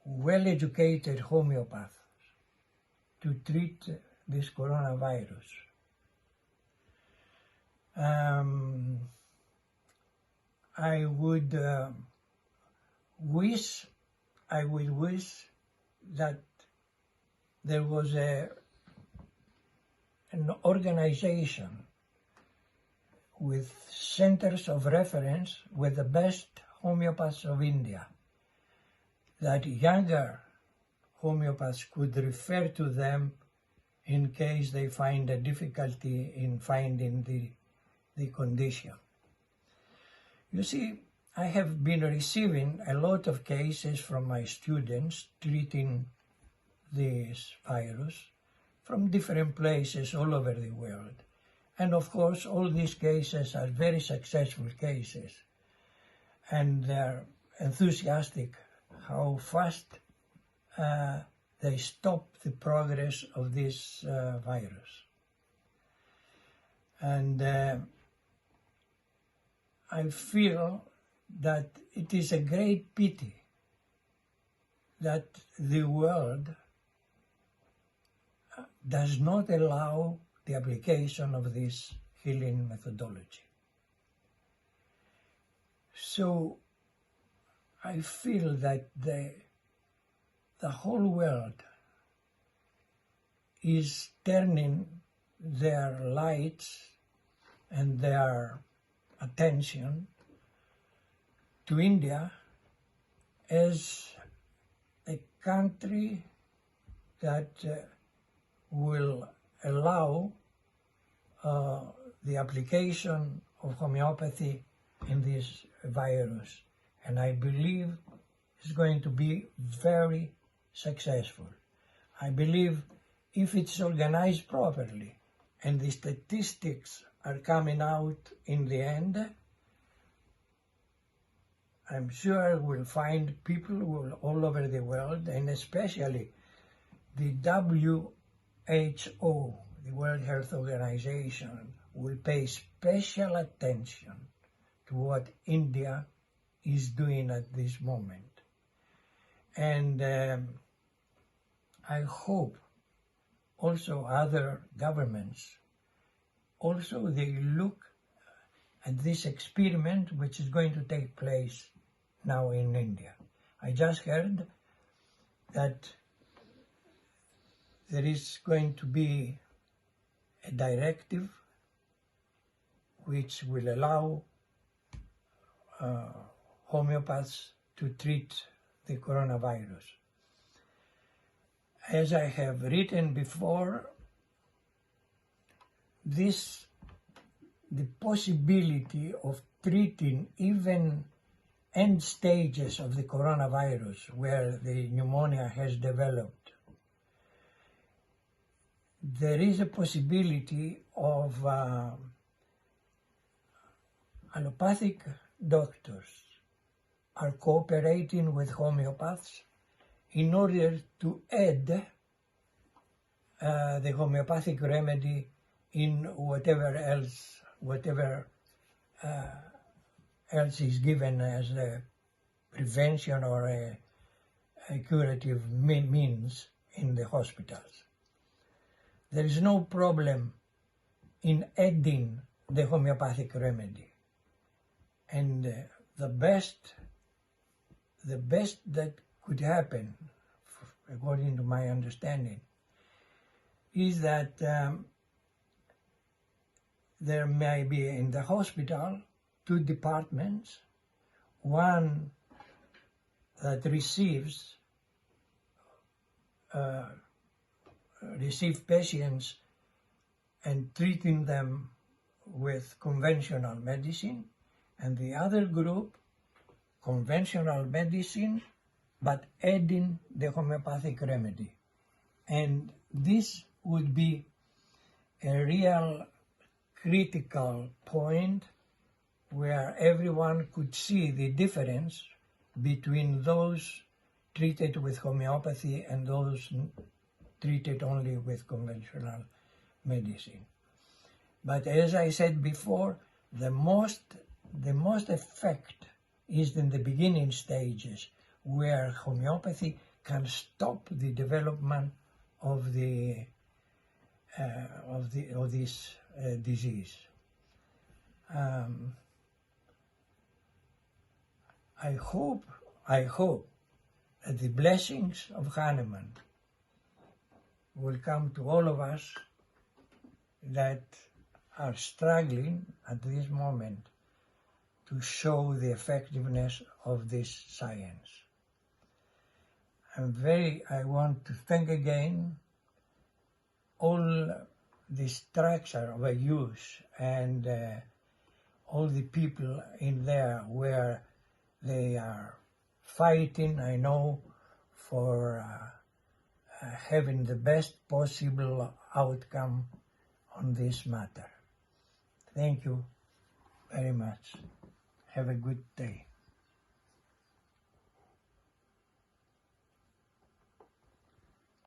well-educated homeopaths to treat this coronavirus. I would wish that there was an organization with centers of reference with the best homeopaths of India, that younger homeopaths could refer to them in case they find a difficulty in finding the condition. You see, I have been receiving a lot of cases from my students treating this virus from different places all over the world. And of course, all these cases are very successful cases. And they're enthusiastic how fast they stop the progress of this virus. And I feel that it is a great pity that the world does not allow the application of this healing methodology. So I feel that the whole world is turning their lights and their attention to India as a country that will allow the application of homeopathy in this virus. And I believe it's going to be very successful. I believe if it's organized properly and the statistics are coming out in the end, I'm sure we'll find people all over the world, and especially the WHO, the World Health Organization, will pay special attention to what India is doing at this moment. And I hope also other governments, also they look at this experiment which is going to take place now in India. I just heard that there is going to be a directive which will allow homeopaths to treat the coronavirus. As I have written before, the possibility of treating even end stages of the coronavirus where the pneumonia has developed, there is a possibility of allopathic doctors are cooperating with homeopaths in order to add the homeopathic remedy in whatever else is given as a prevention or a curative means in the hospitals. There is no problem in adding the homeopathic remedy. And the best that could happen, according to my understanding, is that there may be in the hospital two departments, one that receives patients and treating them with conventional medicine, and the other group, conventional medicine, but adding the homeopathic remedy. And this would be a real critical point where everyone could see the difference between those treated with homeopathy and those treated only with conventional medicine. But as I said before, the most effect is in the beginning stages, where homeopathy can stop the development of this disease. I hope that the blessings of Hanuman will come to all of us that are struggling at this moment to show the effectiveness of this science. I want to thank again all the structure of a youth and all the people in there where they are fighting, I know, for having the best possible outcome on this matter. Thank you very much. Have a good day.